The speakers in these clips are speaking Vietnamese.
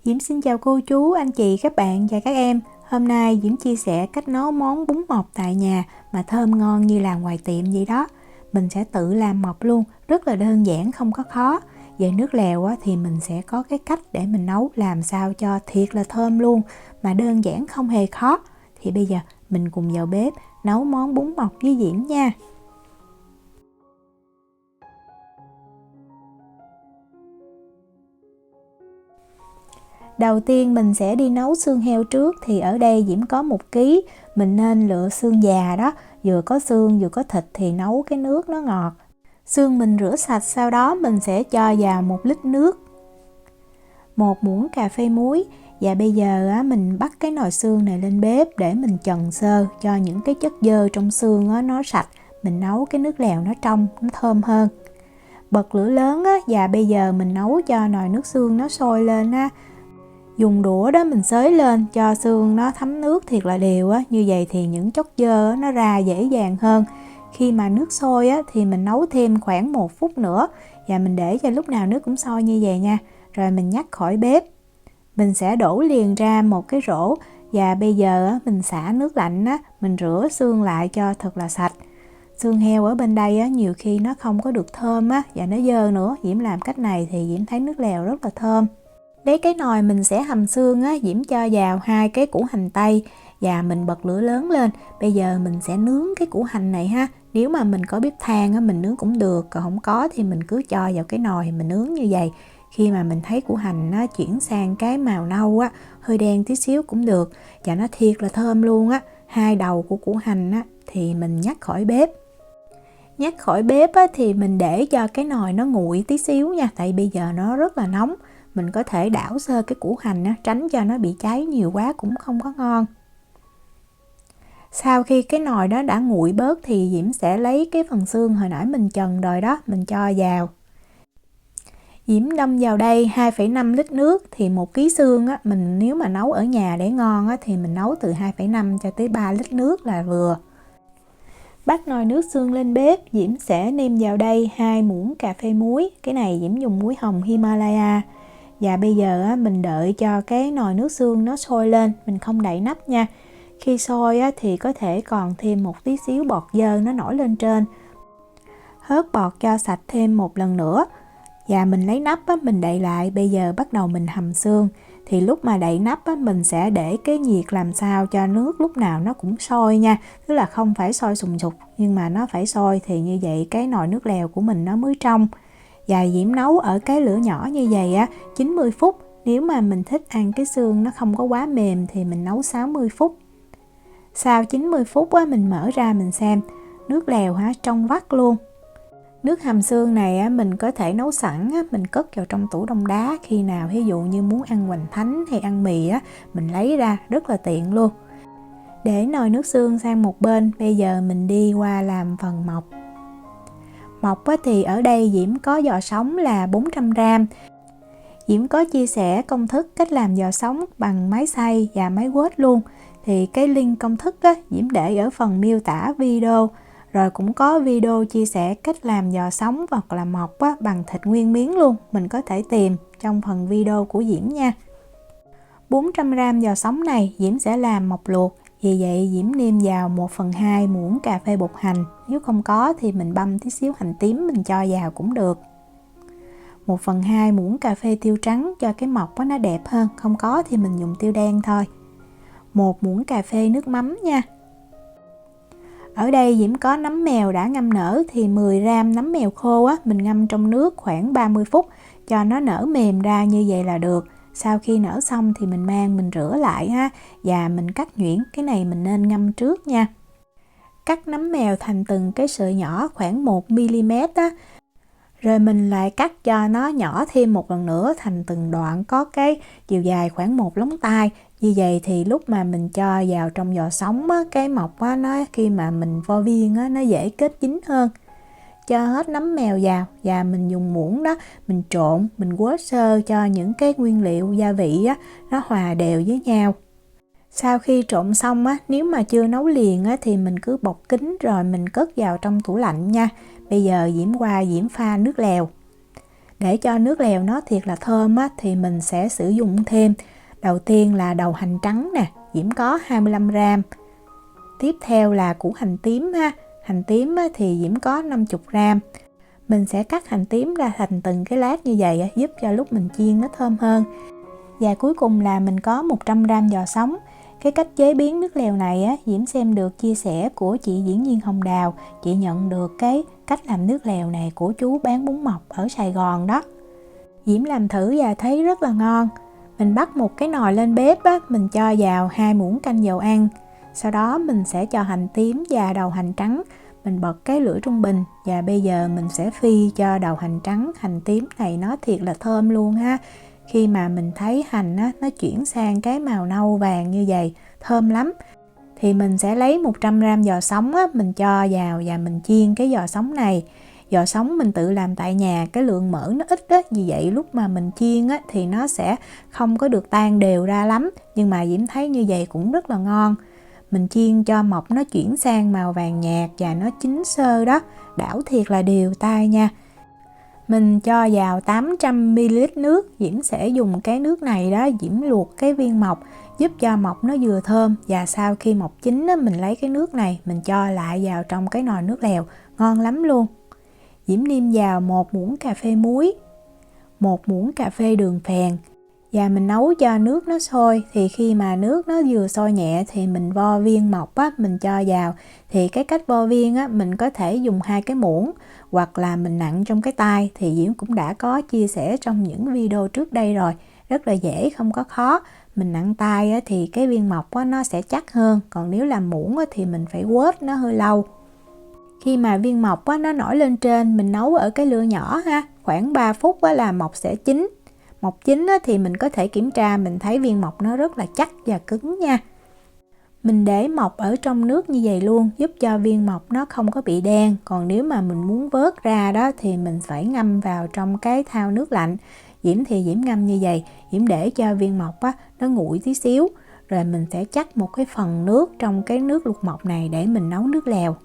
Diễm xin chào cô chú, anh chị, các bạn và các em. Hôm nay Diễm chia sẻ cách nấu món bún mọc tại nhà mà thơm ngon như làm ngoài tiệm vậy đó. Mình sẽ tự làm mọc luôn, rất là đơn giản, không có khó. Về nước lèo thì mình sẽ có cái cách để mình nấu làm sao cho thiệt là thơm luôn, mà đơn giản không hề khó. Thì bây giờ mình cùng vào bếp nấu món bún mọc với Diễm nha. Đầu tiên mình sẽ đi nấu xương heo trước, thì ở đây Diễm có 1 kg. Mình nên lựa xương già đó, vừa có xương vừa có thịt thì nấu cái nước nó ngọt. Xương mình rửa sạch, sau đó mình sẽ cho vào 1 lít nước, 1 muỗng cà phê muối. Và bây giờ mình bắt cái nồi xương này lên bếp để mình trần sơ cho những cái chất xơ trong xương nó sạch. Mình nấu cái nước lèo nó trong, nó thơm hơn. Bật lửa lớn và bây giờ mình nấu cho nồi nước xương nó sôi lên Dùng đũa đó mình xới lên cho xương nó thấm nước thiệt là đều như vậy thì những chất xơ nó ra dễ dàng hơn. Khi mà nước sôi thì mình nấu thêm khoảng 1 phút nữa, và mình để cho lúc nào nước cũng sôi như vậy nha. Rồi mình nhắc khỏi bếp. Mình sẽ đổ liền ra một cái rổ, và bây giờ mình xả nước lạnh mình rửa xương lại cho thật là sạch. Xương heo ở bên đây nhiều khi nó không có được thơm và nó dơ nữa. Diễm làm cách này thì Diễm thấy nước lèo rất là thơm. Lấy cái nồi mình sẽ hầm xương Diễm cho vào 2 cái củ hành tây và mình bật lửa lớn lên. Bây giờ mình sẽ nướng cái củ hành này Nếu mà mình có bếp than mình nướng cũng được, còn không có thì mình cứ cho vào cái nồi mình nướng như vậy. Khi mà mình thấy củ hành nó chuyển sang cái màu nâu hơi đen tí xíu cũng được, và nó thiệt là thơm luôn 2 đầu của củ hành thì mình nhắc khỏi bếp. Nhắc khỏi bếp thì mình để cho cái nồi nó nguội tí xíu nha, tại bây giờ nó rất là nóng. Mình có thể đảo sơ cái củ hành tránh cho nó bị cháy nhiều quá cũng không có ngon. Sau khi cái nồi đó đã nguội bớt thì Diễm sẽ lấy cái phần xương hồi nãy mình trần rồi đó, mình cho vào. Diễm đâm vào đây 2,5 lít nước, thì 1 kg xương mình nếu mà nấu ở nhà để ngon thì mình nấu từ 2,5 cho tới 3 lít nước là vừa. Bắt nồi nước xương lên bếp, Diễm sẽ nêm vào đây 2 muỗng cà phê muối. Cái này Diễm dùng muối hồng Himalaya. Và bây giờ mình đợi cho cái nồi nước xương nó sôi lên, mình không đậy nắp nha. Khi sôi thì có thể còn thêm một tí xíu bọt dơ nó nổi lên trên. Hớt bọt cho sạch thêm một lần nữa. Và mình lấy nắp mình đậy lại. Bây giờ bắt đầu mình hầm xương. Thì lúc mà đậy nắp mình sẽ để cái nhiệt làm sao cho nước lúc nào nó cũng sôi nha. Tức là không phải sôi sùng sục, nhưng mà nó phải sôi, thì như vậy cái nồi nước lèo của mình nó mới trong. Và Diễm nấu ở cái lửa nhỏ như vậy 90 phút. Nếu mà mình thích ăn cái xương nó không có quá mềm thì mình nấu 60 phút. Sau 90 phút mình mở ra mình xem, nước lèo trong vắt luôn. Nước hầm xương này mình có thể nấu sẵn mình cất vào trong tủ đông đá. Khi nào ví dụ như muốn ăn hoành thánh hay ăn mì mình lấy ra rất là tiện luôn. Để nồi nước xương sang một bên, bây giờ mình đi qua làm phần mọc. Mọc thì ở đây Diễm có giò sống là 400g. Diễm có chia sẻ công thức cách làm giò sống bằng máy xay và máy quết luôn. Thì cái link công thức Diễm để ở phần miêu tả video. Rồi cũng có video chia sẻ cách làm giò sống hoặc là mọc bằng thịt nguyên miếng luôn. Mình có thể tìm trong phần video của Diễm nha. 400g giò sống này Diễm sẽ làm mọc luộc. Vì vậy Diễm nêm vào 1/2 muỗng cà phê bột hành. Nếu không có thì mình băm tí xíu hành tím mình cho vào cũng được. 1/2 muỗng cà phê tiêu trắng cho cái mọc nó đẹp hơn. Không có thì mình dùng tiêu đen thôi. 1 muỗng cà phê nước mắm nha. Ở đây Diễm có nấm mèo đã ngâm nở, thì 10g nấm mèo khô mình ngâm trong nước khoảng 30 phút cho nó nở mềm ra như vậy là được. Sau khi nở xong thì mình mang mình rửa lại và mình cắt nhuyễn. Cái này mình nên ngâm trước nha. Cắt nấm mèo thành từng cái sợi nhỏ khoảng 1mm Rồi mình lại cắt cho nó nhỏ thêm một lần nữa thành từng đoạn có cái chiều dài khoảng 1 lóng tay. Như vậy thì lúc mà mình cho vào trong giò sống cái mọc nó khi mà mình vo viên nó dễ kết dính hơn. Cho hết nấm mèo vào và mình dùng muỗng đó mình trộn, mình quết sơ cho những cái nguyên liệu gia vị nó hòa đều với nhau. Sau khi trộn xong nếu mà chưa nấu liền thì mình cứ bọc kín rồi mình cất vào trong tủ lạnh nha. Bây giờ Diễm qua Diễm pha nước lèo. Để cho nước lèo nó thiệt là thơm á, thì mình sẽ sử dụng thêm. Đầu tiên là đầu hành trắng nè, Diễm có 25g. Tiếp theo là củ hành tím ha. Hành tím á, thì Diễm có 50g. Mình sẽ cắt hành tím ra thành từng cái lát như vậy á, giúp cho lúc mình chiên nó thơm hơn. Và cuối cùng là mình có 100g giò sống. Cái cách chế biến nước lèo này á, Diễm xem được chia sẻ của chị diễn viên Hồng Đào. Chị nhận được cái cách làm nước lèo này của chú bán bún mọc ở Sài Gòn đó. Diễm làm thử và thấy rất là ngon. Mình bắt một cái nồi lên bếp á, mình cho vào 2 muỗng canh dầu ăn. Sau đó mình sẽ cho hành tím và đầu hành trắng. Mình bật cái lửa trung bình và bây giờ mình sẽ phi cho đầu hành trắng, hành tím này nó thiệt là thơm luôn ha. Khi mà mình thấy hành á, nó chuyển sang cái màu nâu vàng như vậy, thơm lắm. Thì mình sẽ lấy 100g giò sống á, mình cho vào và mình chiên cái giò sống này. Giò sống mình tự làm tại nhà, cái lượng mỡ nó ít á, vì vậy lúc mà mình chiên á, thì nó sẽ không có được tan đều ra lắm. Nhưng mà Diễm thấy như vậy cũng rất là ngon. Mình chiên cho mọc nó chuyển sang màu vàng nhạt và nó chín sơ đó, đảo thiệt là đều tay nha. Mình cho vào 800ml nước, Diễm sẽ dùng cái nước này đó, Diễm luộc cái viên mọc, giúp cho mọc nó vừa thơm. Và sau khi mọc chín á, mình lấy cái nước này, mình cho lại vào trong cái nồi nước lèo, ngon lắm luôn. Diễm nêm vào 1 muỗng cà phê muối, 1 muỗng cà phê đường phèn. Và mình nấu cho nước nó sôi, thì khi mà nước nó vừa sôi nhẹ thì mình vo viên mọc á, mình cho vào. Thì cái cách vo viên á, mình có thể dùng 2 cái muỗng hoặc là mình nặn trong cái tay, thì Diễm cũng đã có chia sẻ trong những video trước đây rồi. Rất là dễ, không có khó. Mình nặn tay á, thì cái viên mọc á, nó sẽ chắc hơn, còn nếu làm muỗng á, thì mình phải quết nó hơi lâu. Khi mà viên mọc á, nó nổi lên trên, mình nấu ở cái lửa nhỏ ha, khoảng 3 phút á, là mọc sẽ chín. Mọc chín á, thì mình có thể kiểm tra, mình thấy viên mọc nó rất là chắc và cứng nha. Mình để mọc ở trong nước như vậy luôn, giúp cho viên mọc nó không có bị đen. Còn nếu mà mình muốn vớt ra đó thì mình phải ngâm vào trong cái thau nước lạnh. Diễm thì Diễm ngâm như vậy, Diễm để cho viên mọc á, nó nguội tí xíu. Rồi mình sẽ chắc một cái phần nước trong cái nước luộc mọc này để mình nấu nước lèo.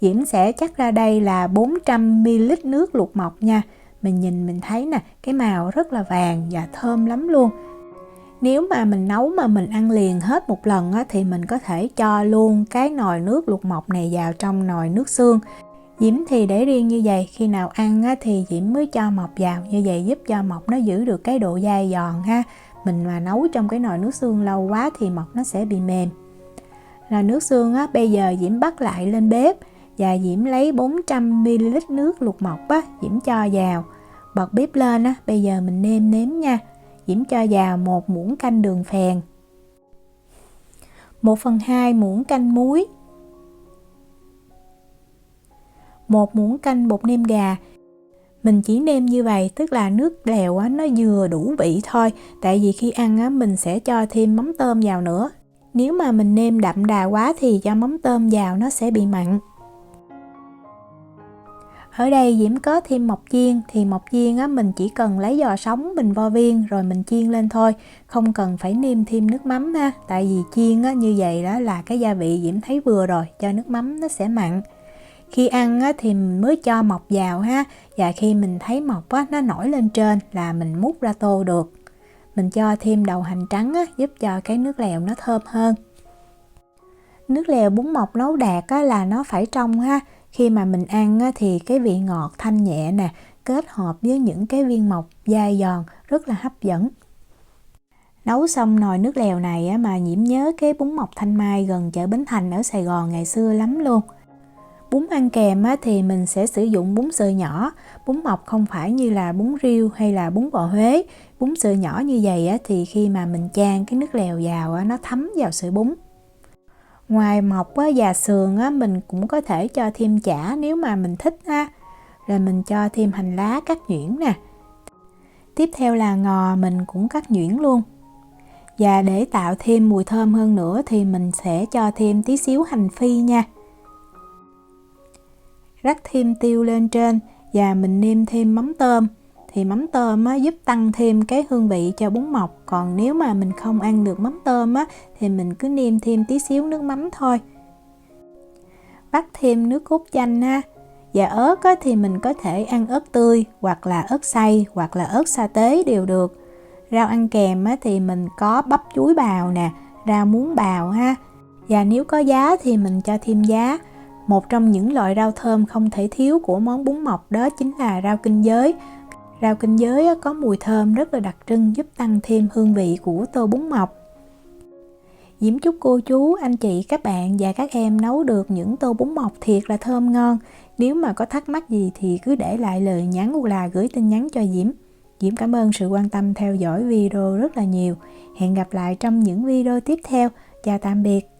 Diễm sẽ chắc ra đây là 400ml nước luộc mọc nha. Mình nhìn mình thấy nè, cái màu rất là vàng và thơm lắm luôn. Nếu mà mình nấu mà mình ăn liền hết một lần á, thì mình có thể cho luôn cái nồi nước luộc mọc này vào trong nồi nước xương. Diễm thì để riêng như vậy, khi nào ăn á, thì Diễm mới cho mọc vào, như vậy giúp cho mọc nó giữ được cái độ dai giòn ha. Mình mà nấu trong cái nồi nước xương lâu quá thì mọc nó sẽ bị mềm. Nồi nước xương á, bây giờ Diễm bắt lại lên bếp và Diễm lấy 400ml nước luộc mọc á, Diễm cho vào. Bật bếp lên á, bây giờ mình nêm nếm nha. Diễm cho vào 1 muỗng canh đường phèn, 1/2 muỗng canh muối, 1 muỗng canh bột nêm gà. Mình chỉ nêm như vậy, tức là nước lèo á, nó vừa đủ vị thôi. Tại vì khi ăn á, mình sẽ cho thêm mắm tôm vào nữa. Nếu mà mình nêm đậm đà quá thì cho mắm tôm vào nó sẽ bị mặn. Ở đây Diễm có thêm mọc chiên, thì mọc chiên á, mình chỉ cần lấy giò sống mình vo viên rồi mình chiên lên thôi, không cần phải nêm thêm nước mắm ha. Tại vì chiên á, như vậy đó là cái gia vị Diễm thấy vừa rồi, cho nước mắm nó sẽ mặn. Khi ăn á, thì mình mới cho mọc vào ha, và khi mình thấy mọc á, nó nổi lên trên là mình múc ra tô được. Mình cho thêm đầu hành trắng á, giúp cho cái nước lèo nó thơm hơn. Nước lèo bún mọc nấu đạt á, là nó phải trong ha. Khi mà mình ăn á, thì cái vị ngọt thanh nhẹ nè, kết hợp với những cái viên mọc dai giòn rất là hấp dẫn. Nấu xong nồi nước lèo này á, mà Diễm nhớ cái bún mọc Thanh Mai gần chợ Bến Thành ở Sài Gòn ngày xưa lắm luôn. Bún ăn kèm á, thì mình sẽ sử dụng bún sợi nhỏ. Bún mọc không phải như là bún riêu hay là bún bò Huế. Bún sợi nhỏ như vậy á, thì khi mà mình chan cái nước lèo vào á, nó thấm vào sợi bún. Ngoài mọc á, và sườn á, mình cũng có thể cho thêm chả nếu mà mình thích ha. Rồi mình cho thêm hành lá cắt nhuyễn nè. Tiếp theo là ngò mình cũng cắt nhuyễn luôn. Và để tạo thêm mùi thơm hơn nữa thì mình sẽ cho thêm tí xíu hành phi nha. Rắc thêm tiêu lên trên và mình nêm thêm mắm tôm. Thì mắm tôm á, giúp tăng thêm cái hương vị cho bún mọc. Còn nếu mà mình không ăn được mắm tôm á, thì mình cứ nêm thêm tí xíu nước mắm thôi. Vắt thêm nước cốt chanh ha. Và ớt thì mình có thể ăn ớt tươi hoặc là ớt xay hoặc là ớt sa tế đều được. Rau ăn kèm thì mình có bắp chuối bào nè, rau muống bào ha. Và nếu có giá thì mình cho thêm giá. Một trong những loại rau thơm không thể thiếu của món bún mọc đó chính là rau kinh giới. Rau kinh giới có mùi thơm rất là đặc trưng, giúp tăng thêm hương vị của tô bún mọc. Diễm chúc cô chú, anh chị, các bạn và các em nấu được những tô bún mọc thiệt là thơm ngon. Nếu mà có thắc mắc gì thì cứ để lại lời nhắn hoặc là gửi tin nhắn cho Diễm. Diễm cảm ơn sự quan tâm theo dõi video rất là nhiều. Hẹn gặp lại trong những video tiếp theo. Chào tạm biệt.